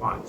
5।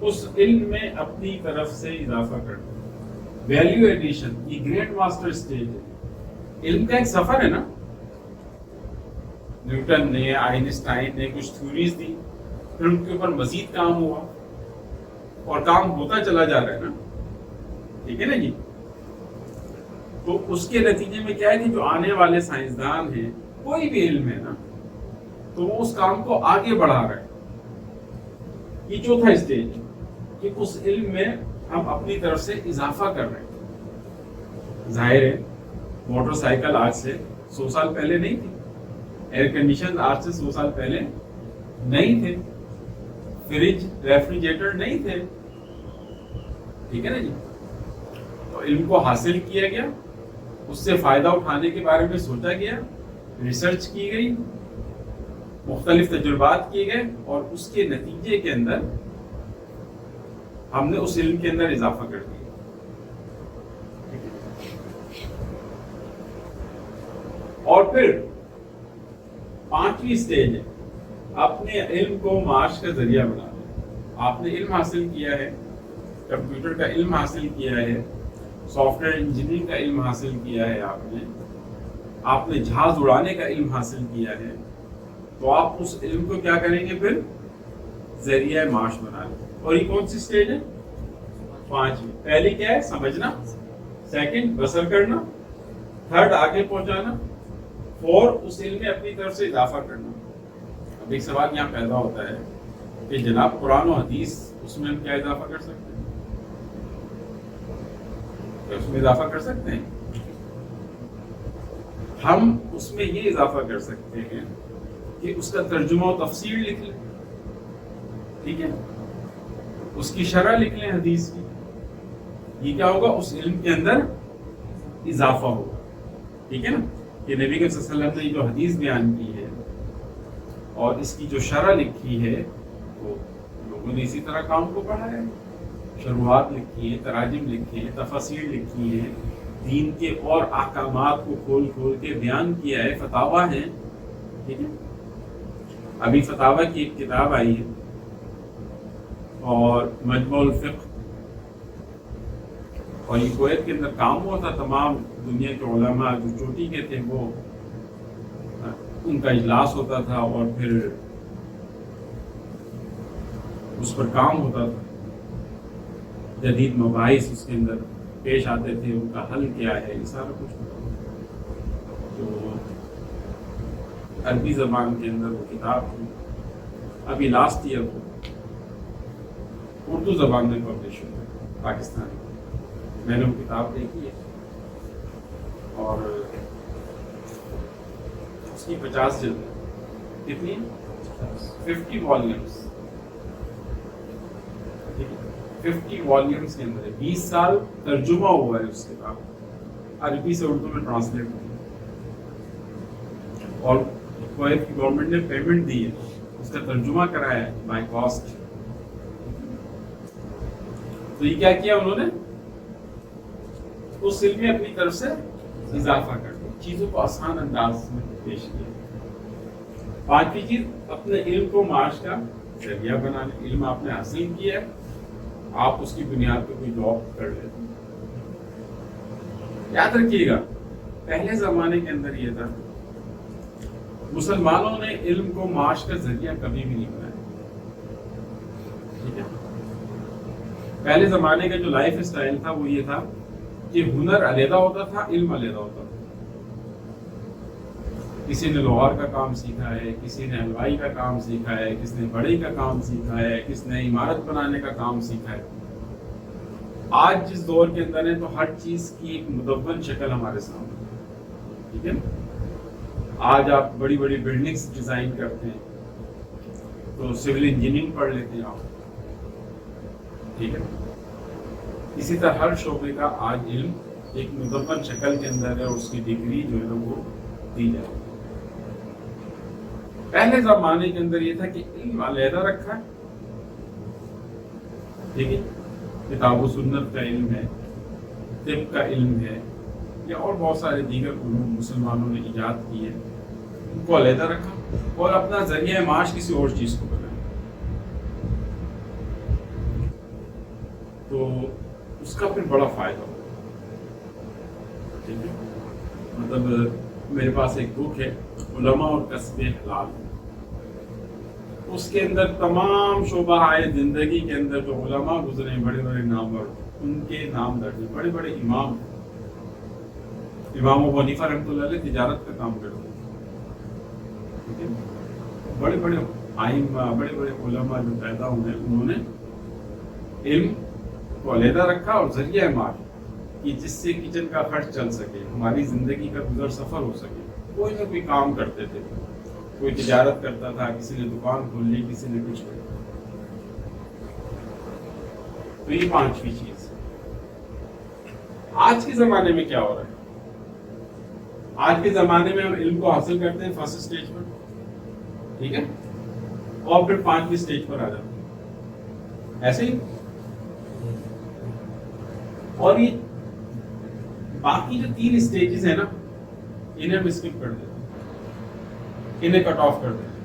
اس علم میں اپنی طرف سے اضافہ کرنا. ویلیو ایڈیشن یہ گریٹ ماسٹر اسٹیج ہے. علم کا ایک سفر ہے نا. نیوٹن نے، آئنسٹائن نے کچھ تھیوریز دی، پھر ان کے اوپر مزید کام ہوا اور کام ہوتا چلا جا رہا ہے نا. ٹھیک ہے نا جی. تو اس کے نتیجے میں کیا ہے کہ جو آنے والے سائنسدان ہیں، کوئی بھی علم ہے نا، تو وہ اس کام کو آگے بڑھا رہے ہیں. یہ چوتھا اسٹیج کہ اس علم میں ہم اپنی طرف سے اضافہ کر رہے ہیں. ظاہر ہے موٹر سائیکل آج سے 100 سال پہلے نہیں تھی، ایئر کنڈیشن آج سے 100 سال پہلے نہیں تھے، فریج ریفریجریٹر نہیں تھے. ٹھیک ہے نا جی. تو علم کو حاصل کیا گیا، اس سے فائدہ اٹھانے کے بارے میں سوچا گیا، ریسرچ کی گئی، مختلف تجربات کیے گئے، اور اس کے نتیجے کے اندر ہم نے اس علم کے اندر اضافہ کر دیا. اور پھر 5ویں اسٹیج ہے اپنے علم کو معاش کا ذریعہ بنانا. آپ نے علم حاصل کیا ہے، کمپیوٹر کا علم حاصل کیا ہے، سافٹ ویئر انجینئرنگ کا علم حاصل کیا ہے، آپ نے جہاز اڑانے کا علم حاصل کیا ہے، تو آپ اس علم کو کیا کریں گے؟ پھر ذریعہ معاش بنا لیں. اور یہ کون سی اسٹیج ہے؟ 5ویں. پہلی کیا ہے؟ سمجھنا. سیکنڈ بسر کرنا. تھرڈ آگے پہنچانا. 4 اس علم میں اپنی طرف سے اضافہ کرنا. اب ایک سوال یہاں پیدا ہوتا ہے کہ جناب قرآن و حدیث، اس میں ہم کیا اضافہ کر سکتے ہیں؟ کیا اس میں اضافہ کر سکتے ہیں؟ ہم اس میں یہ اضافہ کر سکتے ہیں کہ اس کا ترجمہ و تفسیر لکھ لیں. ٹھیک ہے. اس کی شرح لکھ لیں حدیث کی. یہ کیا ہوگا؟ اس علم کے اندر اضافہ ہوگا. ٹھیک ہے نا. کہ نبی کے صلی اللہ علیہ وسلم نے جو حدیث بیان کی ہے اور اس کی جو شرح لکھی ہے، وہ لوگوں نے اسی طرح کام کو پڑھا ہے. شروحات لکھی ہیں، تراجم لکھی ہیں، تفاسیر لکھی ہیں، دین کے اور احکامات کو کھول کھول کے بیان کیا ہے. فتاوی ہیں. ٹھیک ہے. ابھی فتاوی کی ایک کتاب آئی ہے اور مجموع الفقہ، اور یہ کویت کے اندر کام ہوا تھا. تمام دنیا کے علماء جو چوٹی کے تھے وہ ان کا اجلاس ہوتا تھا اور پھر اس پر کام ہوتا تھا. جدید مباحث اس کے اندر پیش آتے تھے، ان کا حل کیا ہے، یہ سارا کچھ ہوتا تھا. تو عربی زبان کے اندر وہ کتاب تھی. ابھی لاسٹ ایئر کو اردو زبان میں پبلش ہوئی پاکستان میں. میں نے وہ کتاب دیکھی ہے اور اس کی 50 جلد. کتنی؟ 50 والیومس. 50 والیومس کے اندر 20 سال ترجمہ ہوا ہے اس کتاب، عربی سے اردو میں ٹرانسلیٹ ہوئی، اور کویت کی گورنمنٹ نے پیمنٹ دی ہے، اس کا ترجمہ کرایا ہے بائی کاسٹ. تو یہ کیا کیا انہوں نے؟ اس علم میں اپنی طرف سے اضافہ کر دیا، چیزوں کو آسان انداز میں پیش کیا. 5ویں چیز اپنے علم کو معاش کا ذریعہ بنانے. علم آپ نے حاصل کیا ہے، آپ اس کی بنیاد پہ کوئی جاب کر لیتے ہیں. یاد رکھیے گا پہلے زمانے کے اندر یہ تھا، مسلمانوں نے علم کو معاش کا ذریعہ کبھی بھی نہیں بنایا. ٹھیک ہے. پہلے زمانے کا جو لائف اسٹائل تھا وہ یہ تھا کہ ہنر علیحدہ ہوتا تھا، علم علیحدہ ہوتا تھا. کسی نے لوہار کا کام سیکھا ہے، کسی نے حلوائی کا کام سیکھا ہے، کسی نے بڑھئی کا کام سیکھا ہے، کسی نے عمارت بنانے کا کام سیکھا ہے. آج جس دور کے اندر ہے تو ہر چیز کی ایک مدون شکل ہمارے سامنے ہے. ٹھیک ہے. آج آپ بڑی بڑی بلڈنگز ڈیزائن کرتے ہیں تو سول انجینئرنگ پڑھ لیتے ہیں آپ. ٹھیک ہے. اسی طرح ہر شعبے کا آج علم ایک مدون شکل کے اندر ہے اور اس کی ڈگری جو ہے نا وہ دی جائے. پہلے زمانے کے اندر یہ تھا کہ علم علیحدہ رکھا ہے. ٹھیک ہے. کتاب و سنت کا علم ہے، طب کا علم ہے، یا اور بہت سارے دیگر علوم مسلمانوں نے ایجاد کیے، ان کو علیحدہ رکھا اور اپنا ذریعہ معاش کسی اور چیز کو بنایا. اس کا پھر بڑا فائدہ ہوگا. ٹھیک ہے, مطلب میرے پاس ایک بک ہے علماء اور کسب حلال, اس کے اندر تمام شعبہ زندگی کے اندر جو علماء گزرے ہیں, بڑے بڑے نامور, ان کے نام درج ہیں. بڑے بڑے امام ابو حنیفہ رحمۃ اللہ علیہ تجارت کا کام کرتے ہیں. بڑے بڑے آئمہ, بڑے بڑے علماء جو پیدا ہوئے, انہوں نے علم کو علیحدہ رکھا اور ذریعہ مال کہ جس سے کچن کا خرچ چل سکے, ہماری زندگی کا گزر سفر ہو سکے. کوئی نہ کوئی کام کرتے تھے, کوئی تجارت کرتا تھا, کسی نے دکان کھول لی, کسی نے کچھ کیا. تو یہ پانچویں چیز. آج کے زمانے میں کیا ہو رہا ہے؟ آج کے زمانے میں ہم علم کو حاصل کرتے ہیں فرسٹ اسٹیج پر, ٹھیک ہے, اور پھر پانچویں اسٹیج پر آ جاتے ہیں ایسے ہی. اور یہ باقی جو 3 اسٹیجز ہیں نا, انہیں ہم اسکپ کر دیتے ہیں, انہیں کٹ آف کر دیتے ہیں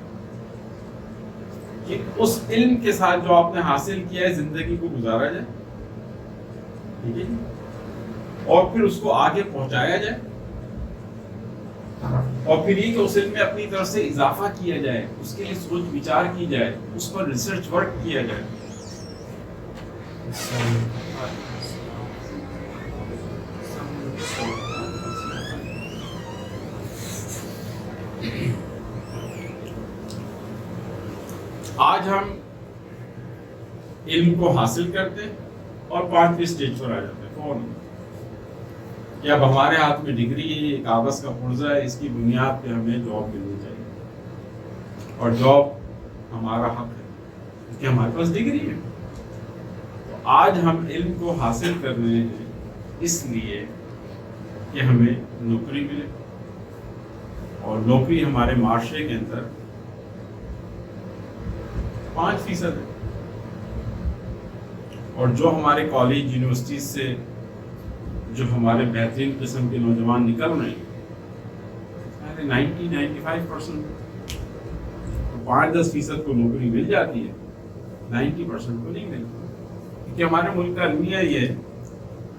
کہ اس علم کے ساتھ جو آپ نے حاصل کیا ہے زندگی کو گزارا جائے, ٹھیک ہے, اور پھر اس کو آگے پہنچایا جائے, اور پھر یہ کہ اس علم میں اپنی طرف سے اضافہ کیا جائے, اس کے لیے سوچ وچار کی جائے, اس پر ریسرچ ورک کیا جائے. آج ہم علم کو حاصل کرتے ہیں اور 5ویں اسٹیج پر آ جاتے ہیں. کون کہ اب ہمارے ہاتھ میں ڈگری ہے, کاغذ کا پرزہ ہے, اس کی بنیاد پہ ہمیں جاب ملنی چاہیے, اور جاب ہمارا حق ہے کیونکہ ہمارے پاس ڈگری ہے. تو آج ہم علم کو حاصل کر رہے ہیں اس لیے کہ ہمیں نوکری ملے, اور نوکری ہمارے معاشرے کے اندر 5% ہے. اور جو ہمارے کالج یونیورسٹیز سے جو ہمارے بہترین قسم کے نوجوان نکل رہے ہیں, 90-95%, 5-10% کو نوکری مل جاتی ہے, 90% کو نہیں ملتی. کیونکہ ہمارے ملک کا المیہ یہ ہے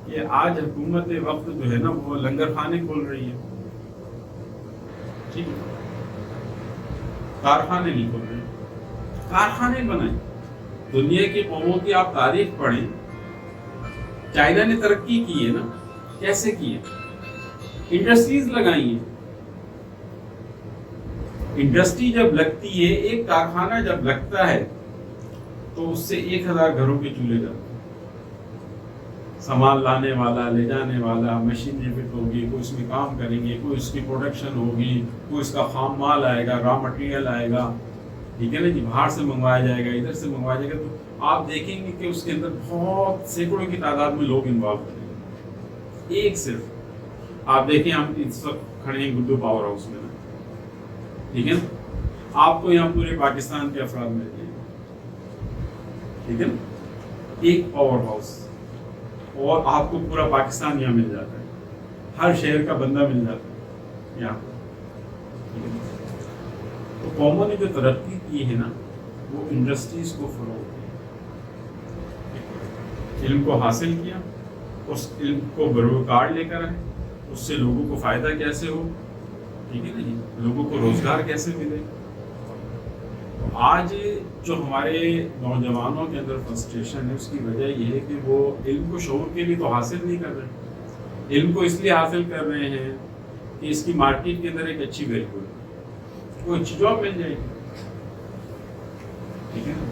کہ آج حکومت وقت جو ہے نا وہ لنگر خانے کھول رہی ہے, ٹھیک ہے, کارخانے نہیں کھول رہے. کارخانے بنائیں. دنیا کی قوموں کی آپ تاریخ پڑھیں, چائنا نے ترقی کی ہے نا, کیسے کی ہے؟ انڈسٹریز لگائی ہیں. انڈسٹری جب لگتی ہے, ایک کارخانہ جب لگتا ہے تو اس سے 1000 گھروں کے چولہے جاتے ہیں. سامان لانے والا, لے جانے والا, مشینری فٹ ہوگی, کوئی اس میں کام کریں گے, کوئی اس کی پروڈکشن ہوگی, کوئی اس کا خام مال آئے گا, را مٹیریل آئے گا, ٹھیک ہے نا جی, باہر سے منگوایا جائے گا, ادھر سے منگوایا جائے گا. تو آپ دیکھیں گے کہ اس کے اندر بہت سینکڑوں کی تعداد میں لوگ انوالو کریں گے. ایک صرف آپ دیکھیں, ہم اس وقت کھڑے ہیں گڈو پاور ہاؤس میں, ٹھیک ہے نا, آپ کو یہاں پورے پاکستان کے افراد مل جائیں گے, ٹھیک ہے نا, ایک پاور ہاؤس, اور آپ کو پورا پاکستان یہاں مل جاتا ہے, ہر شہر کا بندہ مل جاتا ہے یہاں. تو قوموں نے جو ترقی کی ہے نا, وہ انڈسٹریز کو فروغ دیا, علم کو حاصل کیا, اس علم کو بروکار لے کر آئے, اس سے لوگوں کو فائدہ کیسے ہو, ٹھیک ہے نا جی, لوگوں کو روزگار کیسے ملے. آج جو ہمارے نوجوانوں کے اندر فرسٹریشن ہے, اس کی وجہ یہ ہے کہ وہ علم کو شعور کے لیے تو حاصل نہیں کر رہے. علم کو اس لیے حاصل کر رہے ہیں کہ اس کی مارکیٹ کے اندر ایک اچھی ویلیو ہے, کوئی اچھی جاب مل جائے گی, ٹھیک ہے نا.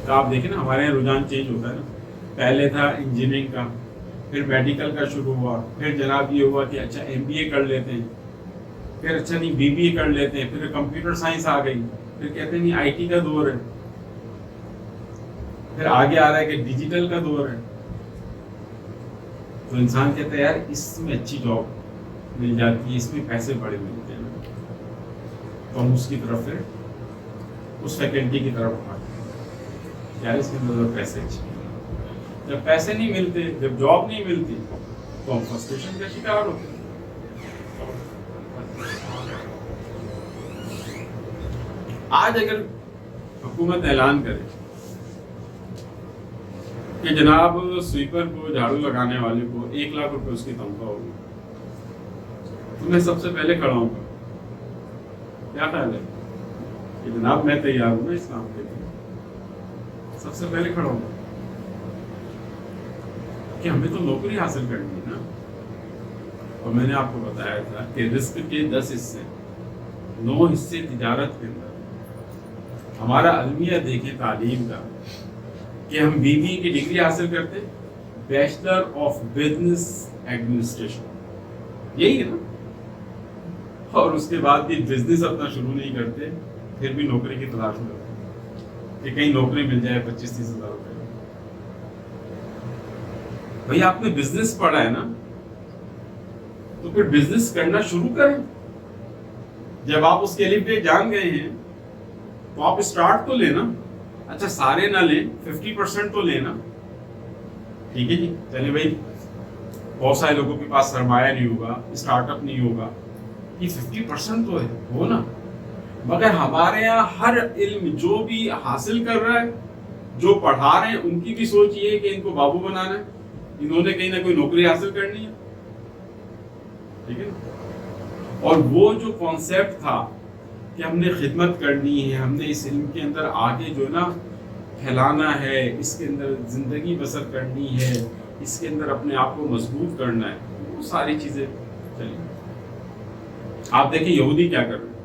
تو آپ دیکھیں نا, ہمارے یہاں رجحان چینج ہوتا ہے نا. پہلے تھا انجینئرنگ کا, پھر میڈیکل کا شروع ہوا, پھر جناب یہ ہوا کہ اچھا MBA کر لیتے ہیں, پھر اچھا نہیں BBA کر لیتے ہیں, پھر کمپیوٹر سائنس آ گئی, پھر کہتے ہیں نہیں IT کا دور ہے, پھر آگے آ رہا ہے کہ ڈیجیٹل کا دور ہے. تو انسان کہتا ہے یار اس میں اچھی جاب مل جاتی ہے, اس میں پیسے بڑے ملتے ہیں نا, تو ہم اس کی طرف پھر اس فیکلٹی کی طرف بڑھاتے ہیں. یار اس کے اندر پیسے اچھے, جب پیسے نہیں ملتے, جب جاب نہیں ملتی, تو ہم فرسٹریشن کا شکار ہوتے ہیں. آج اگر حکومت اعلان کرے کہ جناب سویپر کو، جھاڑو لگانے والے کو 1 لاکھ روپے اس کی تنخواہ ہوگی، تو میں سب سے پہلے کھڑا ہوں گا. کیا خیال ہے کہ جناب میں تیار ہوں نا اس کام کے لیے؟ سب سے پہلے کھڑا ہوں گا کہ ہمیں تو نوکری حاصل کرنی ہے نا. اور میں نے آپ کو بتایا تھا کہ رزق کے 10 حصے، 9 حصے تجارت کے اندر. ہمارا المیہ دیکھیں تعلیم کا، کہ ہم BBA کی ڈگری حاصل کرتے، بیچلر آف بزنس ایڈمنسٹریشن، یہی ہے نا. اور اس کے بعد بھی بزنس اپنا شروع نہیں کرتے، پھر بھی نوکری کی تلاش میں ہوتے کہ کہیں نوکری مل جائے 25-30 ہزار روپے. بھائی آپ نے بزنس پڑھا ہے نا، تو پھر بزنس کرنا شروع کریں. جب آپ اس کے لیے پہ جان گئے ہیں تو آپ اسٹارٹ تو لینا. اچھا سارے نہ لیں، 50% تو لینا. ٹھیک ہے جی، چلے بھائی بہت سارے لوگوں کے پاس سرمایہ نہیں ہوگا، اسٹارٹ اپ نہیں ہوگا، یہ 50% تو ہے ہو نا. مگر ہمارے یہاں ہر علم جو بھی حاصل کر رہا ہے، جو پڑھا رہے ہیں، ان کی بھی سوچ یہ ہے کہ ان کو بابو بنانا ہے، انہوں نے کہیں نہ کوئی نوکری حاصل کرنی ہے. ٹھیک ہے. اور وہ جو کانسیپٹ تھا کہ ہم نے خدمت کرنی ہے، ہم نے اس علم کے اندر آگے جو ہے نا پھیلانا ہے، اس کے اندر زندگی بسر کرنی ہے، اس کے اندر اپنے آپ کو مضبوط کرنا ہے، وہ ساری چیزیں چلی. آپ دیکھیں یہودی کیا کر رہے ہیں.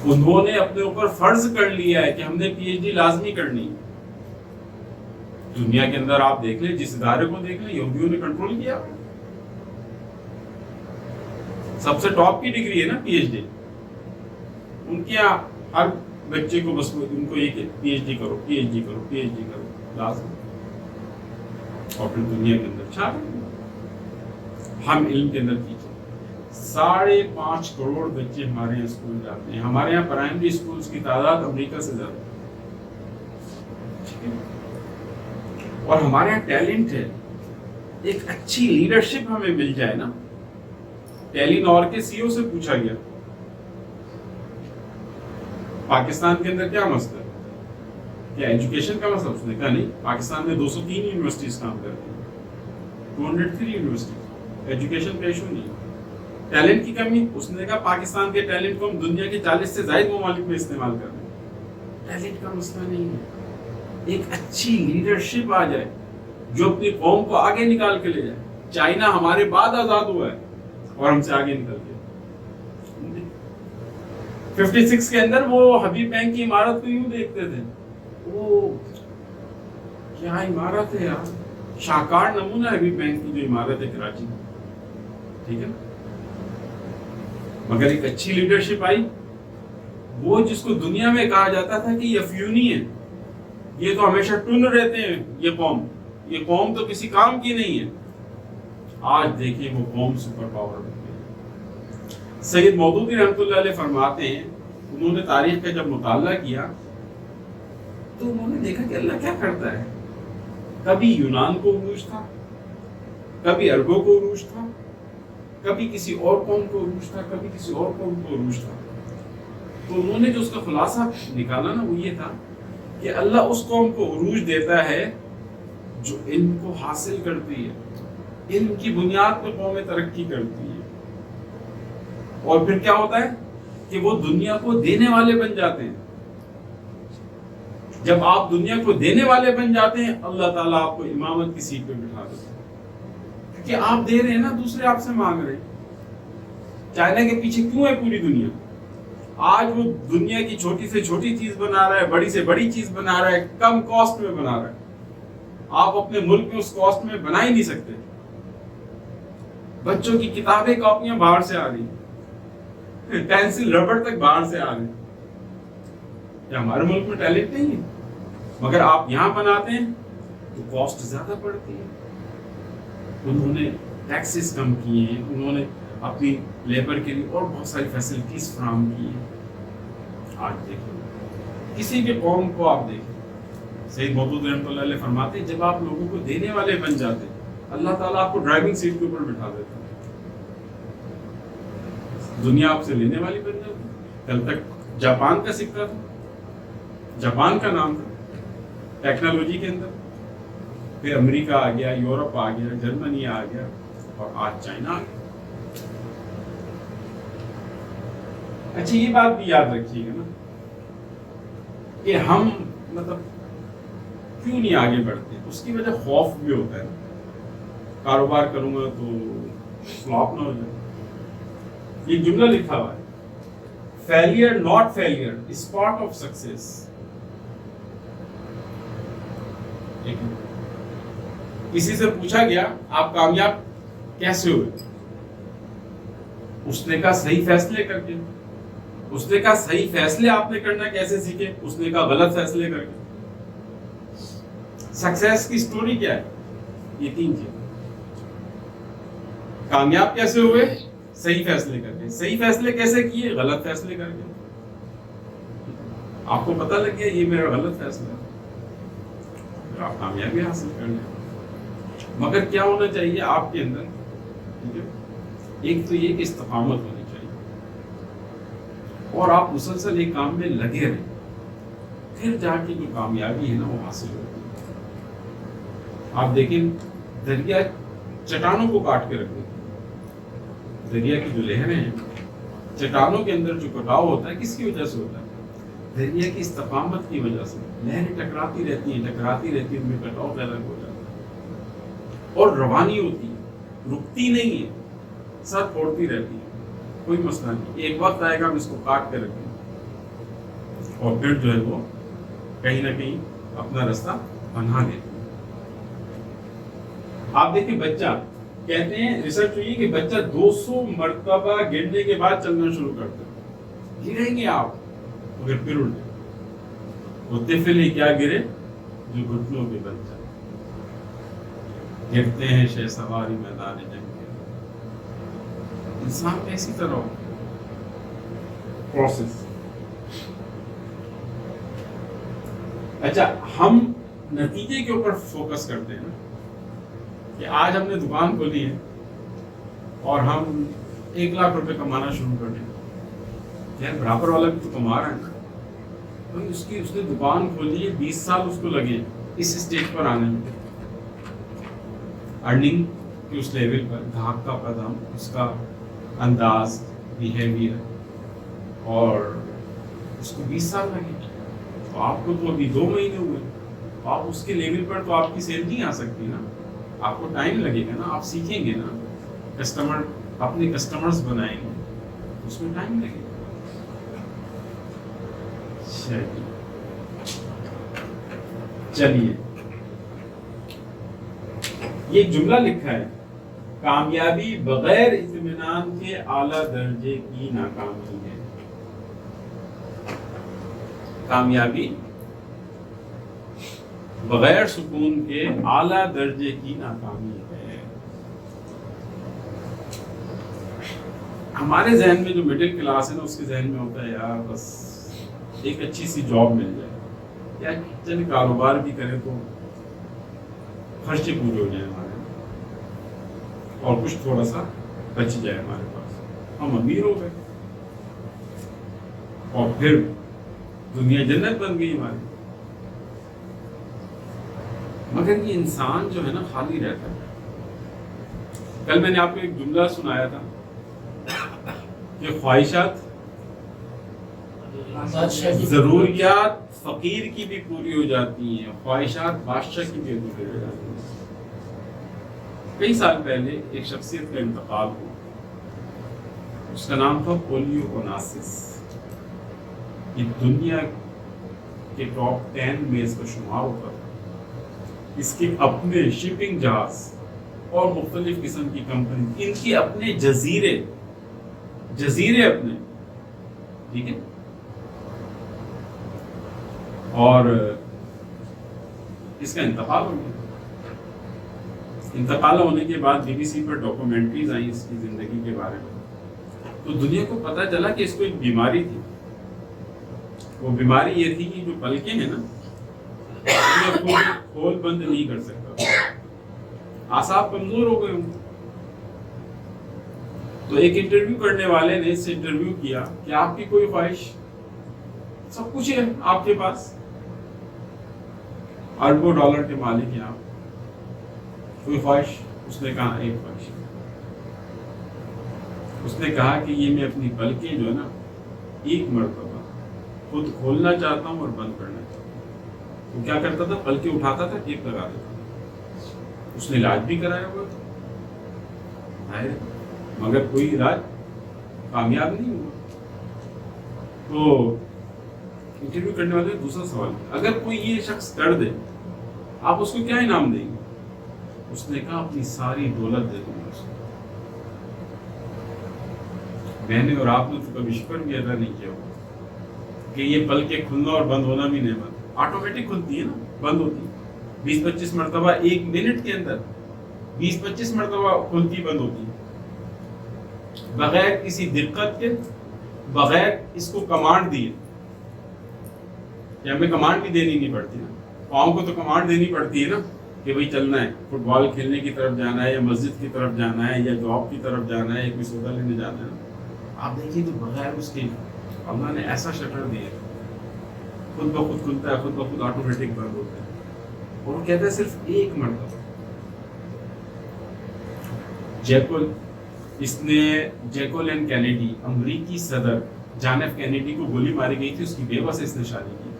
انہوں نے اپنے اوپر فرض کر لیا ہے کہ ہم نے PhD لازمی کرنی ہے. دنیا کے اندر آپ دیکھ لیں، جس ادارے کو دیکھ لیں، یہودیوں نے کنٹرول کیا. سب سے ٹاپ کی ڈگری ہے نا PhD. ان کے یہاں ہر بچے کو بس ان کو یہ کہ PhD کرو، PhD کرو، PhD کرو لازم. اور پھر دنیا کے اندر چھا ہم علم کے اندر پیچھے. 5.5 کروڑ بچے ہمارے یہاں اسکول جاتے ہیں. ہمارے یہاں پرائمری اسکولز کی تعداد امریکہ سے زیادہ. اور ہمارے یہاں ٹیلنٹ ہے. ایک اچھی لیڈرشپ ہمیں مل جائے نا. ٹیلی نور کے CEO سے پوچھا گیا پاکستان کے اندر کیا مسئلہ ہے، کیا ایجوکیشن کا مسئلہ؟ اس نے کہا نہیں، پاکستان میں 203 یونیورسٹیز کام کرتی ہیں، 203 یونیورسٹیز، ایجوکیشن کا ایشو نہیں. ٹیلنٹ کی کمی، اس نے کہا پاکستان کے ٹیلنٹ کو ہم دنیا کے 40 سے زائد ممالک میں استعمال کر رہے ہیں. ٹیلنٹ کا مسئلہ نہیں ہے، ایک اچھی لیڈرشپ آ جائے جو اپنی قوم کو آگے نکال کے لے جائے. چائنا ہمارے بعد آزاد ہوا ہے اور ہم سے آگے نکل گیا. 56 کے اندر وہ حبیب بینک کی عمارت کو یوں دیکھتے تھے، وہ کیا عمارت ہے یار، شاہکار نمونہ حبیب بینک کی جو عمارت ہے کراچی میں. ٹھیک ہے. مگر ایک اچھی لیڈرشپ آئی. وہ جس کو دنیا میں کہا جاتا تھا کہ یہ افیونی ہے، یہ تو ہمیشہ ٹن رہتے ہیں، یہ قوم تو کسی کام کی نہیں ہے. آج دیکھیں وہ قوم سپر پاور بن گئی. سید مودودی رحمۃ اللہ علیہ فرماتے ہیں، انہوں نے تاریخ کا جب مطالعہ کیا تو انہوں نے دیکھا کہ اللہ کیا کرتا ہے. کبھی یونان کو عروج تھا، کبھی عربوں کو عروج تھا، کبھی کسی اور قوم کو عروج تھا، کبھی کسی اور قوم کو عروج تھا. تو انہوں نے جو اس کا خلاصہ نکالا نا، وہ یہ تھا کہ اللہ اس قوم کو عروج دیتا ہے جو علم کو حاصل کرتی ہے، علم کی بنیاد پہ قومیں ترقی کرتی ہے. اور پھر کیا ہوتا ہے کہ وہ دنیا کو دینے والے بن جاتے ہیں. جب آپ دنیا کو دینے والے بن جاتے ہیں، اللہ تعالیٰ آپ کو امامت کی سیٹ پہ بٹھا دیتے ہیں، کیونکہ آپ دے رہے ہیں نا، دوسرے آپ سے مانگ رہے ہیں. چائنا کے پیچھے کیوں ہے پوری دنیا؟ آج وہ دنیا کی چھوٹی سے چھوٹی چیز بنا رہا ہے، بڑی سے بڑی چیز بنا رہا ہے، کم کاسٹ میں بنا رہا ہے. آپ اپنے ملک میں اس کاسٹ میں بنا ہی نہیں سکتے. بچوں کی کتابیں کاپیاں باہر سے آ رہی ہیں، پینسل ربڑ تک باہر سے آ رہے ہیں. کیا ہمارے ملک میں ٹیلنٹ نہیں ہے؟ مگر آپ یہاں بناتے ہیں تو کاسٹ زیادہ پڑتی ہے. انہوں نے ٹیکسز کم کیے ہیں، انہوں نے اپنی لیبر کے لیے اور بہت ساری فیسلٹیز فراہم کی ہیں. آج دیکھیں کسی بھی قوم کو آپ دیکھیں، سید مودودی رحمۃ اللہ علیہ فرماتے ہیں جب آپ لوگوں کو دینے والے بن جاتے ہیں، اللہ تعالیٰ آپ کو ڈرائیونگ سیٹ کے اوپر بٹھا دیتا ہے. دنیا آپ سے لینے والی بن جاتی. کل تک جاپان کا سکہ تھا، جاپان کا نام تھا، ٹیکنالوجی کے اندر، پھر امریکہ آ گیا، یورپ آ گیا، جرمنی آ گیا، اور آج چائنا آ گیا۔ اچھا یہ بات بھی یاد رکھیے گا نا کہ ہم مطلب کیوں نہیں آگے بڑھتے، اس کی وجہ خوف بھی ہوتا ہے، کاروبار کروں گا تو فلاپ نہ ہو جائے۔ یہ جملہ لکھا ہوا ہے، failure not failure is part of success. کسی سے پوچھا گیا آپ کامیاب کیسے ہوئے، اس نے کہا صحیح فیصلے کر کے۔ اس نے کہا صحیح فیصلے آپ نے کرنا کیسے سیکھے، اس نے کہا غلط فیصلے کر کے۔ سکسیس کی سٹوری کیا ہے؟ یہ تین چیز۔ کامیاب کیسے ہوئے؟ صحیح فیصلے کر کے۔ صحیح فیصلے کیسے کیے؟ غلط فیصلے کر کے۔ آپ کو پتہ لگ گیا یہ میرا غلط فیصلہ ہے، پھر آپ کامیابی حاصل کر لیں۔ مگر کیا ہونا چاہیے آپ کے اندر؟ ٹھیک ہے، ایک تو یہ کہ استقامت ہونی چاہیے، اور آپ مسلسل ایک کام میں لگے رہیں، پھر جا کے جو کامیابی ہے نا وہ حاصل ہوتی ہے۔ آپ دیکھیں دریا چٹانوں کو کاٹ کے رکھ دیتے ہیں، دریا کی جو لہریں ہیں، چٹانوں کے اندر جو کٹاؤ ہوتا ہے کس کی وجہ سے ہوتا ہے؟ دریا کی استقامت کی وجہ سے۔ لہریں ٹکراتی رہتی ہیں، ان میں کٹاؤ پیدا ہو جاتا ہے، اور روانی ہوتی ہے، رکتی نہیں ہے، سر پھوڑتی رہتی ہے، کوئی مسئلہ نہیں، ایک وقت آئے گا ہم اس کو کاٹ کے رکھیں گے، اور پھر جو ہے وہ کہیں نہ کہیں اپنا رستہ بنا لیتے ہیں۔ آپ دیکھیں بچہ، کہتے ہیں ریسرچ ہوئی کہ بچہ 200 مرتبہ گرنے کے بعد چلنا شروع کرتا ہے۔ گریں گے آپ مگر پھر الٹے، وہ طفل ہی کیا گرے جو گھٹنوں پہ بن جائے۔ گرتے ہیں شہ سواری میدان جنگ کے، انسان کیسی طرح ہو پروسیس۔ اچھا ہم نتیجے کے اوپر فوکس کرتے ہیں نا، کہ آج ہم نے دکان کھولی ہے اور ہم 1 لاکھ روپے کمانا شروع کر دیں، یار برابر والا بھی تو کما رہا ہے نا بھائی، اس نے دکان کھولی ہے، 20 سال اس کو لگے اس اسٹیج پر آنے میں، ارننگ کی اس لیول پر، گاہک کا قدم، اس کا انداز، بیہیویئر، اور اس کو 20 سال لگے، تو آپ کو تو ابھی 2 مہینے ہوئے، تو آپ اس کے لیول پر تو آپ کی سیل نہیں آ سکتی نا، آپ کو ٹائم لگے گا نا، آپ سیکھیں گے نا، کسٹمر اپنے کسٹمرز بنائیں گے، اس میں ٹائم لگے گا۔ چلیے یہ جملہ لکھا ہے، کامیابی بغیر اطمینان کے اعلیٰ درجے کی ناکامی ہے۔ کامیابی بغیر سکون کے اعلیٰ درجے کی ناکامی ہے۔ ہمارے ذہن میں جو مڈل کلاس ہے نا، اس کے ذہن میں ہوتا ہے یار بس ایک اچھی سی جاب مل جائے، یا چل کاروبار بھی کرے تو خرچے پورے ہو جائیں ہمارے، اور کچھ تھوڑا سا بچ جائے ہمارے پاس، ہم امیر ہو گئے، اور پھر دنیا جنت بن گئی ہماری۔ مگر یہ انسان جو ہے نا خالی رہتا ہے۔ کل میں نے آپ کو ایک جملہ سنایا تھا کہ خواہشات ضروریات فقیر کی بھی پوری ہو جاتی ہیں، خواہشات بادشاہ کی بھی پوری ہو جاتی ہیں۔ کئی سال پہلے ایک شخصیت کا انتقال ہوا، اس کا نام تھا پولیو اوناسس۔ یہ دنیا کے ٹاپ 10 میں اس کا شمار ہوتا تھا۔ اس کے اپنے شپنگ جہاز اور مختلف قسم کی کمپنی، ان کے اپنے جزیرے اپنے، ٹھیک ہے، اور اس کا انتقال ہو گیا۔ انتقال ہونے کے بعد BBC پر ڈاکومنٹریز آئیں اس کی زندگی کے بارے میں، تو دنیا کو پتہ چلا کہ اس کو ایک بیماری تھی۔ وہ بیماری یہ تھی کہ جو پلکیں ہیں نا، کھول بند نہیں کر سکتا، اعصاب کمزور ہو گئے ہوں۔ تو ایک انٹرویو کرنے والے نے اس سے انٹرویو کیا کہ آپ کی کوئی خواہش؟ سب کچھ ہے آپ کے پاس، اربوں ڈالر کے مالک ہیں آپ، کوئی خواہش؟ اس نے کہا ایک خواہش. اس نے کہا کہ یہ میں اپنی پلکیں جو ہے نا ایک مرتبہ خود کھولنا چاہتا ہوں اور بند کرنا چاہتا ہوں. وہ کیا کرتا تھا؟ پلکیں اٹھاتا تھا، ٹیپ لگا دیتا تھا. اس نے علاج بھی کرایا ہوا تھا مگر کوئی علاج کامیاب نہیں ہوا. تو انٹرویو کرنے والے دوسرا سوال، اگر کوئی یہ شخص کر دے آپ اس کو کیا انعام دیں گے؟ اس نے کہا اپنی ساری دولت دے دوں گا اس کو. میں نے اور آپ نے تو کبھی شکر بھی ادا نہیں کیا ہوگا کہ یہ پل کے کھلنا اور بند ہونا بھی نہیں بند، آٹومیٹک کھلتی ہے نا، بند ہوتی ہے 20-25 مرتبہ ایک منٹ کے اندر، 20-25 مرتبہ کھلتی بند ہوتی ہے بغیر کسی دقت کے، بغیر اس کو کمانڈ دیے. کہ ہمیں کمانڈ بھی دینی نہیں پڑتی نا، پاؤں کو تو کمانڈ دینی پڑتی ہے نا کہ بھائی چلنا ہے، فٹ بال کھیلنے کی طرف جانا ہے یا مسجد کی طرف جانا ہے یا جاب کی طرف جانا ہے یا کوئی سودا لینے جانا ہے. آپ دیکھیے تو بغیر اس کے اللہ نے ایسا شٹر دیا خود بخود کھلتا ہے، خود بخود آٹومیٹک بند ہوتا ہے. اور وہ کہتا ہے صرف ایک مرتبہ. جیکول اینڈ کینیڈی، امریکی صدر جان ایف کینیڈی کو گولی ماری گئی تھی، اس کی بیوہ سے اس نے شادی کی.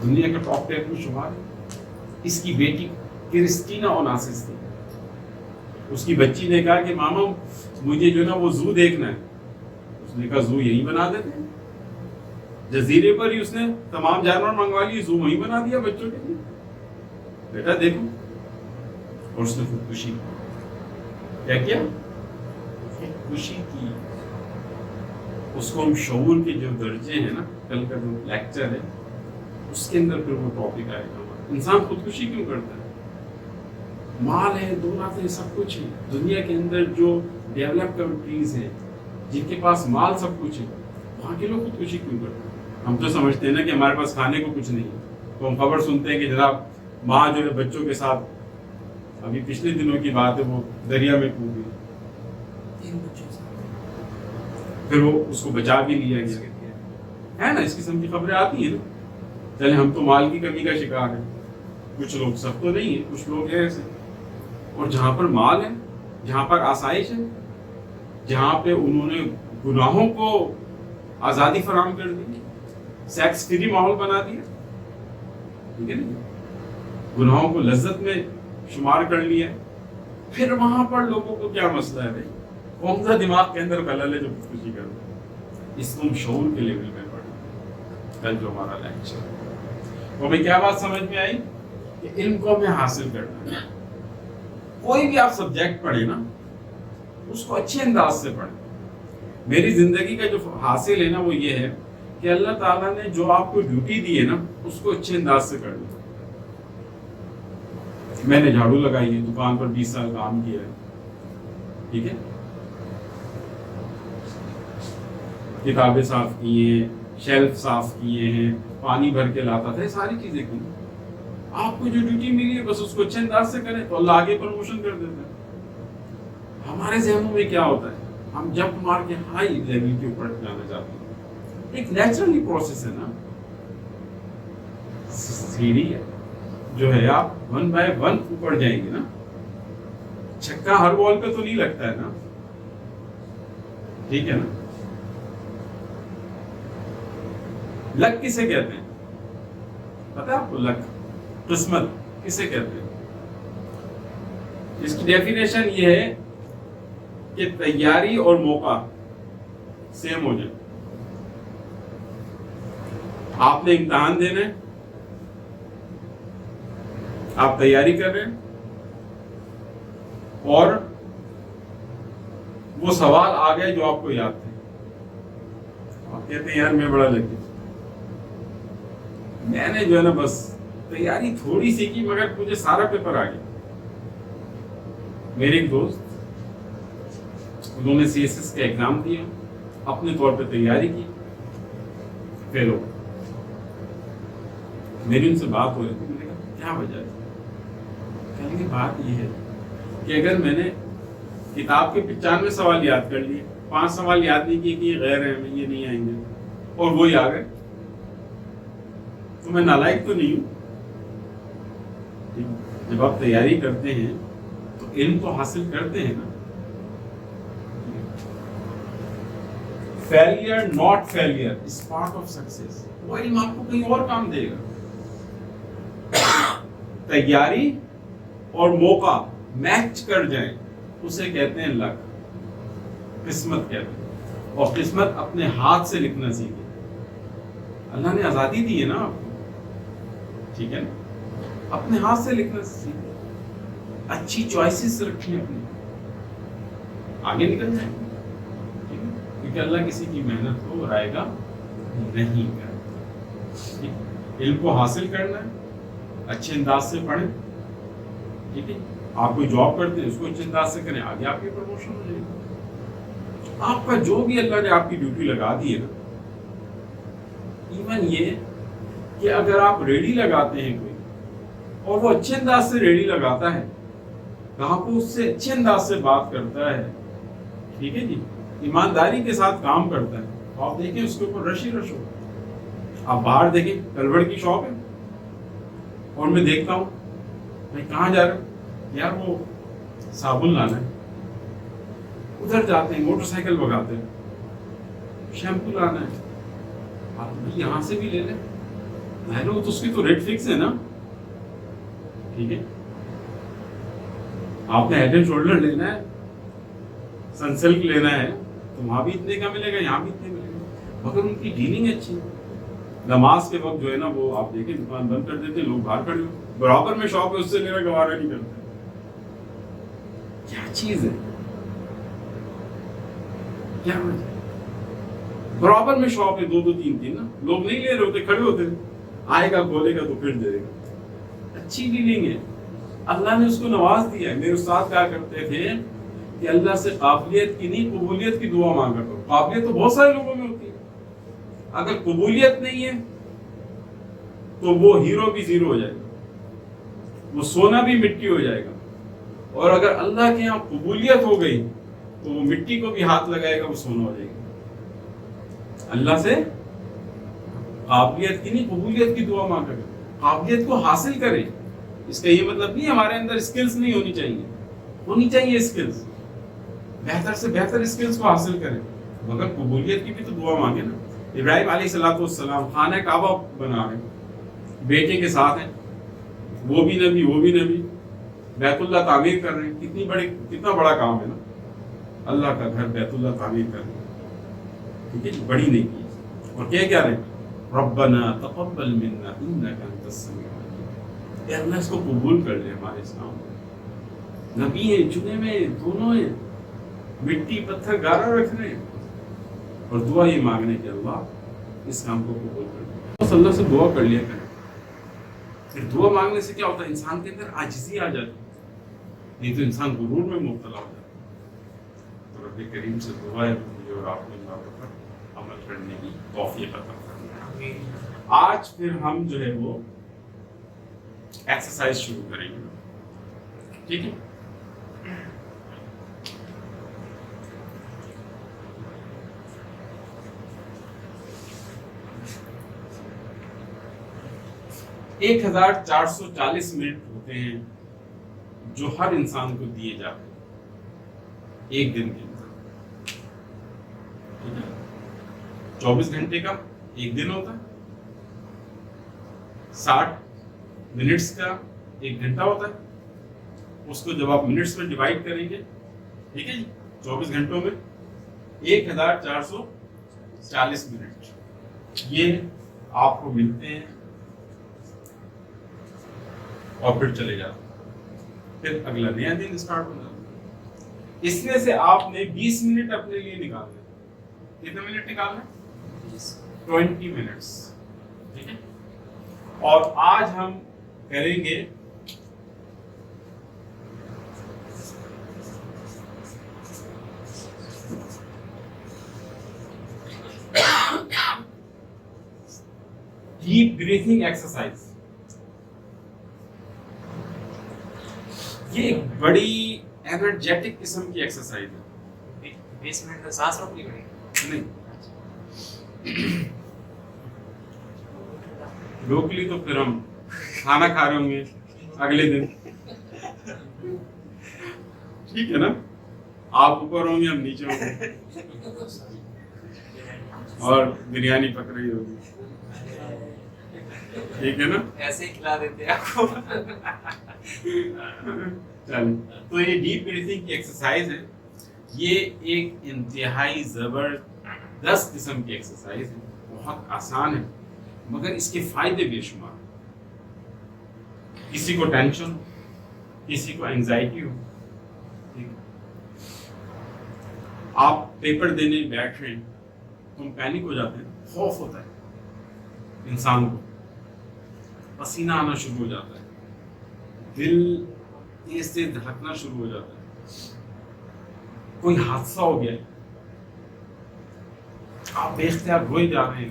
دنیا کے ٹاپ 10 میں شمار. اس کی بیٹی کرسٹینا اوناسس تھی. اس کی بچی نے کہا کہ ماما مجھے جو نا وہ زو دیکھنا ہے. اس نے کہا زو یہی بنا دیتے ہیں. جزیرے پر ہی اس نے تمام جانور منگوا لیے، زو وہی بنا دیا بچوں کے لیے. بیٹا دیکھو. اور اس نے خودکشی کیا کیا؟ خودکشی کی. اس کو ہم شعور کے جو درجے ہیں نا، کل کا جو لیکچر ہے اس کے اندر پھر وہ ٹاپک آئے گا. انسان خودکشی کیوں کرتا ہے؟ مال ہے، دولت ہے، سب کچھ ہے. دنیا کے اندر جو ڈیولپ کنٹریز ہیں جن کے پاس مال سب کچھ ہے، وہاں کے لوگ خودکشی کیوں کرتے ہیں؟ ہم تو سمجھتے ہیں نا کہ ہمارے پاس کھانے کو کچھ نہیں ہے، تو ہم خبر سنتے ہیں کہ جناب ماں جو ہے بچوں کے ساتھ، ابھی پچھلے دنوں کی بات ہے، وہ دریا میں کود گئی، پھر وہ اس کو بچا بھی لیا گیا ہے نا. اس قسم کی خبریں آتی ہیں نا. چلے ہم تو مال کی کمی کا شکار ہیں، کچھ لوگ، سب تو نہیں ہے، کچھ لوگ ہیں ایسے. اور جہاں پر مال ہے، جہاں پر آسائش ہے، جہاں پہ انہوں نے گناہوں کو آزادی فراہم کر دی، سیکس فری ماحول بنا دیا، ٹھیک ہے نا، گناہوں کو لذت میں شمار کر لیا، پھر وہاں پر لوگوں کو کیا مسئلہ ہے بھائی؟ کون سا دماغ کے اندر خلل ہے جو خودکشی کر رہا ہے؟ اس کو ہم شعور کے لیول میں پڑھیں. کل جو ہمارا لیکچر وہ ہمیں کیا بات سمجھ میں آئی کہ علم کو ہمیں حاصل کرنا ہے. کوئی بھی آپ سبجیکٹ پڑھیں نا، اس کو اچھے انداز سے پڑھیں. میری زندگی کا جو حاصل ہے نا وہ یہ ہے کہ اللہ تعالیٰ نے جو آپ کو ڈیوٹی دی ہے نا اس کو اچھے انداز سے کرنا. میں نے جھاڑو لگائی ہے، دکان پر 20 سال کام کیا ہے، ٹھیک ہے، کتابیں صاف کی ہیں، شیلف صاف کیے ہیں، پانی بھر کے لاتا تھا، یہ ساری چیزیں کی. آپ کو جو ڈیوٹی ملی ہے بس اس کو اچھے انداز سے کریں تو اللہ آگے پروموشن کر دیتا ہے. ہمارے ذہنوں میں کیا ہوتا ہے؟ ہم جب مار کے ہائی لیول کے اوپر جانا چاہتے ہیں. ایک نیچرلی پروسیس ہے نا، سیڑھی ہے جو ہے، آپ 1 by 1 اوپر جائیں گے نا. چھکا ہر بال پہ تو نہیں لگتا ہے نا، ٹھیک ہے نا. لک کسے کہتے ہیں پتہ ہے آپ کو؟ لک، قسمت کسے کہتے ہیں؟ اس کی ڈیفینیشن یہ ہے کہ تیاری اور موقع سیم ہو جائے. آپ نے امتحان دینا ہے، آپ تیاری کر رہے ہیں اور وہ سوال آ گئے جو آپ کو یاد تھے. آپ کہتے ہیں یار میں بڑا لگ گیا، میں نے جو ہے نا بس تیاری تھوڑی سی کی مگر مجھے سارا پیپر آ گیا. میرے ایک دوست، انہوں نے CSS کا ایگزام دیا، اپنے طور پہ تیاری کی، فیل ہو. میری ان سے بات ہو رہی تھی، میں نے کہا کیا وجہ ہے؟ کہنے کی بات یہ ہے کہ اگر میں نے کتاب کے 95 سوال یاد کر لیے، 5 سوال یاد نہیں کیے کہ یہ غیر ہیں، یہ نہیں آئیں گے، اور وہی آ گئے، تو تو میں نالائق تو نہیں ہوں. جب آپ تیاری کرتے ہیں تو علم تو حاصل کرتے ہیں نا. Failure not failure is part of success. وہ علم آپ کو کہیں اور کام دے گا. تیاری اور موقع میچ کر جائیں اسے کہتے ہیں لک, قسمت کہتے ہیں. اور قسمت اپنے ہاتھ سے لکھنا سیکھے. اللہ نے آزادی دی ہے نا آپ کو, ٹھیک ہے نا, اپنے ہاتھ سے لکھنا سیکھے. اچھی چوائسز رکھیں اپنی, آگے نکل جائیں. کیونکہ اللہ کسی کی محنت کو رائے گا نہیں کرتا. علم کو حاصل کرنا ہے, اچھے انداز سے پڑھیں. ٹھیک ہے, آپ کوئی جاب کرتے ہیں اس کو اچھے انداز سے کریں, آگے آپ کی پروموشن ہو جائے گی. آپ کا جو بھی اللہ نے آپ کی ڈیوٹی لگا دی ہے نا, ایون یہ کہ اگر آپ ریڈی لگاتے ہیں کوئی اور وہ اچھے انداز سے ریڈی لگاتا ہے, کہاں کو اس سے اچھے انداز سے بات کرتا ہے, ٹھیک ہے جی, ایمانداری کے ساتھ کام کرتا ہے, تو آپ دیکھیں اس کے اوپر رش ہی رش ہو. آپ باہر دیکھیں, کلوڑ کی شاپ ہے اور میں دیکھتا ہوں میں کہاں جا رہا ہوں, یار وہ صابن لانا ہے. ادھر جاتے ہیں, موٹر سائیکل بگاتے ہیں, شیمپو لانا ہے, آپ یہاں سے بھی لے لیں. تو اس کی تو ریٹ فکس ہے نا, ٹھیک ہے. آپ نے ہیڈ اینڈ شولڈر لینا ہے, سنسلک لینا ہے, تو وہاں بھی اتنے کا ملے گا, یہاں بھی اتنے ملے گا, مگر ان کی ڈیلنگ اچھی ہے. نماز کے وقت جو ہے نا وہ آپ دیکھیں دکان بند کر دیتے ہیں, لوگ باہر کھڑے ہو, برابر میں شاپ ہے اس سے لینا گوارا نہیں کرتے. کیا چیز ہے, کیا برابر میں شاپ ہے, دو تین نا, لوگ نہیں لے رہے ہوتے, کھڑے ہوتے, آئے گا کھولے گا تو پھر دے گا. اچھی ڈیلنگ ہے, اللہ نے اس کو نواز دیا ہے. میرے استاد کہا کرتے تھے کہ اللہ سے قابلیت کی نہیں قبولیت کی دعا مانگا کرو. قابلیت تو بہت سارے لوگوں میں ہوتی ہے, اگر قبولیت نہیں ہے تو وہ ہیرو بھی زیرو ہو جائے گا, وہ سونا بھی مٹی ہو جائے گا. اور اگر اللہ کے یہاں قبولیت ہو گئی تو وہ مٹی کو بھی ہاتھ لگائے گا, وہ سونا ہو جائے گا. اللہ سے قابلیت کی نہیں قبولیت کی دعا مانگا کرو. قابلیت کو حاصل کریں. اس کا یہ مطلب نہیں ہمارے اندر اسکلز نہیں ہونی چاہیے, ہونی چاہیے اسکلز, بہتر سے بہتر اسکلز کو حاصل کریں, مگر قبولیت کی بھی تو دعا مانگے نا. ابراہیم علیہ السلام خانہ کعبہ بنا رہے ہیں, بیٹے کے ساتھ ہیں, وہ بھی نبی وہ بھی نبی, بیت اللہ تعمیر کر رہے ہیں. کتنا بڑا کام ہے نا, اللہ کا گھر بیت اللہ تعمیر کر رہے ہیں, ٹھیک ہے, بڑی نہیں کی. اور کیا رہے ہیں, ربنا تقبل منا انک انت السمیع العلیم. اے اللہ اس کو قبول کر لے ہمارے اسلام میں. نبی ہیں, چنے میں دونوں ہیں, مٹی پتھر گارا رکھ رہے ہیں, اور دعا یہ مانگنے کہ اللہ اس کام کو قبول کر لے. بس اللہ سے دعا کر لیا کریں. پھر دعا مانگنے سے کیا ہوتا ہے, انسان کے اندر عاجزی آ جاتی ہے, نہیں تو انسان غرور میں مبتلا ہو جاتا ہے. تو رب کریم سے دعا ہے مجھے اور آپ کو ان باتوں پر عمل کرنے کی توفیق عطا فرمائے. آج پھر ہم جو ہے وہ ایکسرسائز شروع کریں گے, ٹھیک ہے. ایک 1440 منٹ ہوتے ہیں جو ہر انسان کو دیے جاتے ہیں ایک دن کے اندر. 24 گھنٹے کا ایک دن ہوتا ہے, 60 منٹس کا ایک گھنٹہ ہوتا ہے. اس کو جب آپ منٹس میں ڈیوائڈ کریں گے, ٹھیک ہے جی, 24 گھنٹوں میں 1440 منٹ یہ آپ کو ملتے ہیں, اور پھر چلے جاتے ہیں. پھر اگلا نیا دن اسٹارٹ ہو جاتا ہے. اس میں سے آپ نے 20 منٹ اپنے لیے نکالنے. کتنے منٹ نکالنے؟ 20 منٹس, ٹھیک ہے. اور آج ہم کریں گے ڈیپ بریتھنگ ایکسرسائز. یہ ایک بڑی انرجیٹک قسم کی ایکسرسائز ہے. 20 منٹ میں سانس روکنی پڑے گی؟ نہیں, روک لی تو پھر ہم کھانا کھا رہے ہوں گے اگلے دن، ٹھیک ہے نا؟ آپ اوپر ہوں گے ہم نیچے ہوں گے اور بریانی پک رہی ہوگی، ٹھیک ہے نا؟ ایسے ہی کھلا دیتے ہیں آپ کو. چلیں، تو یہ ڈیپ بریتھنگ کی ایکسرسائز ہے. یہ ایک انتہائی زبردست قسم کی ایکسرسائز ہے، بہت آسان ہے مگر اس کے فائدے بے شمار. کسی کو ٹینشن، کسی کو اینگزائٹی ہو، آپ پیپر دینے بیٹھ رہے ہیں تو ہم پینک ہو جاتے ہیں، خوف ہوتا ہے انسان کو، پسینہ آنا شروع ہو جاتا ہے، دل تیز سے دھڑکنا شروع ہو جاتا ہے، کوئی حادثہ ہو گیا، آپ بے اختیار روئے جا رہے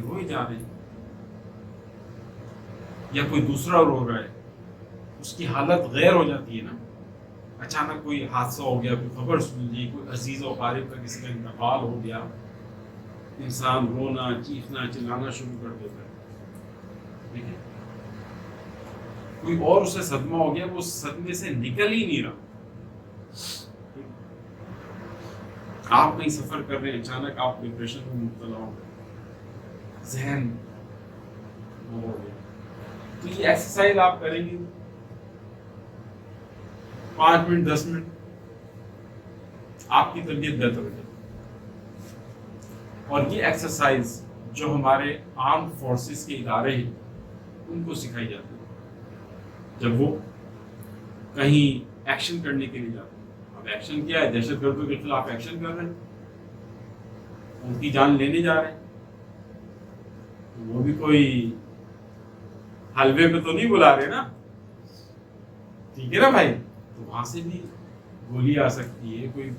ہیں، یا کوئی دوسرا رو رہا ہے، اس کی حالت غیر ہو جاتی ہے نا. اچانک کوئی حادثہ ہو گیا، کوئی خبر سن لی، کوئی عزیز و قارب کا کسی کا انتقال ہو گیا، انسان رونا، چیخنا، چلانا شروع کر دیتا ہے، ٹھیک ہے؟ کوئی اور اسے صدمہ ہو گیا، وہ صدمے سے نکل ہی نہیں رہا. آپ کہیں سفر کر رہے ہیں، اچانک آپ ڈپریشن میں مبتلا ہو گئے، ذہن وہ ہو گیا، تو یہ ایکسرسائز آپ کریں گے 5 منٹ 10 منٹ، آپ کی طبیعت بہتر ہو جائے. اور یہ ایکسرسائز جو ہمارے آرم فورسز کے ادارے ہیں ان کو سکھائی جاتی ہے جب وہ کہیں ایکشن کرنے کے لیے جاتے ہیں. اب ایکشن کیا ہے؟ دہشت گردوں کے خلاف ایکشن کر رہے ہیں، ان کی جان لینے جا رہے ہیں. وہ بھی کوئی حلوے پہ تو نہیں بلا رہے نا، ٹھیک ہے نا بھائی؟ تو وہاں سے بھی گولی آ سکتی ہے، کوئی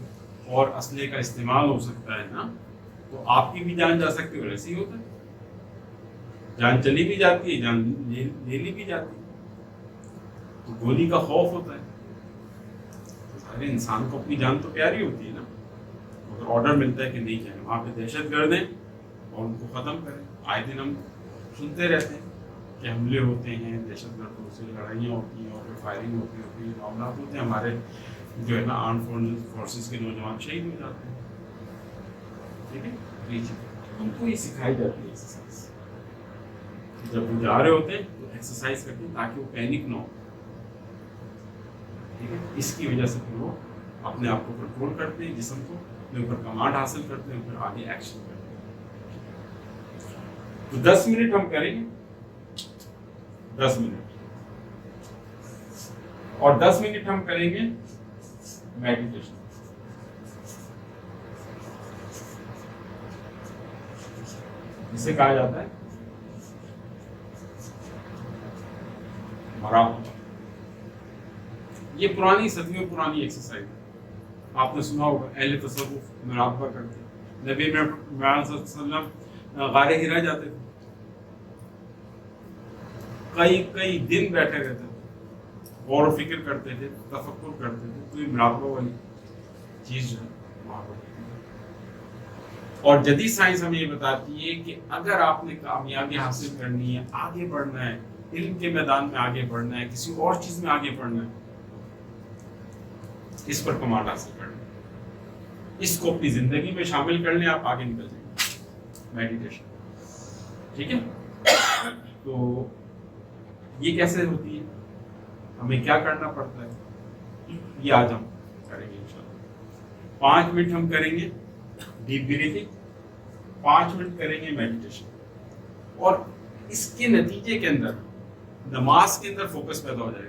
اور اسلحے کا استعمال ہو سکتا ہے نا، تو آپ کی بھی جان جا سکتی ہے. اور ایسے ہی ہوتا ہے، جان چلی بھی جاتی ہے، جان لے لی بھی جاتی ہے. تو گولی کا خوف ہوتا ہے. ہر انسان کو اپنی جان تو پیاری ہوتی ہے نا، اگر آرڈر ملتا ہے کہ نہیں جائیں وہاں پہ دہشت گرد ہیں اور ان کو ختم کریں. آئے دن ہم سنتے رہتے ہیں کہ حملے ہوتے ہیں، دہشت گردوں سے لڑائیاں ہوتی ہیں اور پھر فائرنگ ہوتی ہے، معاملات ہوتے ہیں. ہمارے جو ہے نا آرم فورسز کے نوجوان شہید ہو جاتے ہیں، ٹھیک ہے؟ ان کو یہ سکھائی جاتی ہے ایکسرسائز. جب وہ جا رہے ہوتے ہیں تو ایکسرسائز کرتے ہیں تاکہ وہ پینک نہ ہو، ٹھیک ہے؟ اس کی وجہ سے پھر وہ اپنے آپ کو کنٹرول کرتے ہیں، جسم کو اپنے اوپر کمانڈ حاصل کرتے ہیں، پھر آگے ایکشن کرتے ہیں. تو 10 منٹ ہم کریں گے، 10 منٹ، اور 10 منٹ ہم کریں گے میڈیٹیشن. اسے کہا جاتا ہے مراقبہ. یہ پرانی صدیوں پرانی ایکسرسائز ہے. آپ نے سنا ہوگا اہل تصوف مراقبہ کرتے. نبی محمد صلی اللہ علیہ وسلم غار ہرا جاتے تھے، کئی دن بیٹھے رہتے تھے، غور و فکر کرتے تھے، تفکر کرتے تھے. تو یہ مراقبہ والی چیز جو ہے وہاں پر. اور جدید سائنس ہمیں یہ بتاتی ہے کہ اگر آپ نے کامیابی حاصل کرنی ہے، آگے بڑھنا ہے، علم کے میدان میں آگے بڑھنا ہے، کسی اور چیز میں آگے بڑھنا ہے، اس پر کمانڈ حاصل کرنا ہے، اس کو اپنی زندگی میں شامل کر لیں، آپ آگے نکل جائیں گے. میڈیٹیشن، ٹھیک ہے؟ تو یہ کیسے ہوتی ہے، ہمیں کیا کرنا پڑتا ہے، یہ آج ہم کریں گے انشاءاللہ. 5 منٹ ہم کریں گے ڈیپ بریتھنگ، 5 منٹ کریں گے میڈیٹیشن. اور اس کے نتیجے کے اندر نماز کے اندر فوکس پیدا ہو جائے گا.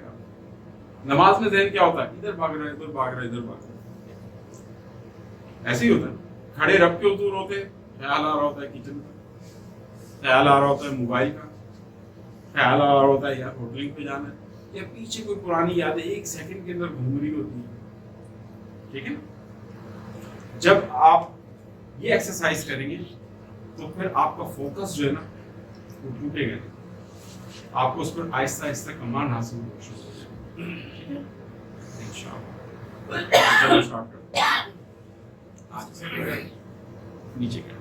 نماز میں ذہن کیا ہوتا ہے؟ ادھر بھاگ رہا ہے، ادھر بھاگ رہا ہے، ادھر بھاگ رہا ہے. ایسے ہی ہوتا ہے. کھڑے رب کے حضور ہوتے، خیال آ رہا ہوتا ہے کچن کا، خیال آ رہا ہوتا ہے موبائل کا، خیال آ رہا ہوتا ہے یار ہوٹلنگ پہ جانا ہے، یا پیچھے کوئی پرانی یادیں 1 سیکنڈ کے اندر گھوم رہی ہوتی ہیں، ٹھیک ہے؟ جب آپ یہ ایکسرسائز کریں گے تو پھر آپ کا فوکس جو ہے نا وہ ٹوٹے گا، آپ کو اس پر آہستہ آہستہ کمانڈ حاصل ہونا شروع ہو جائے گا. ٹھیک ہے؟ انشاءاللہ چلو اسٹارٹ کرتے ہیں. نیچے کریں.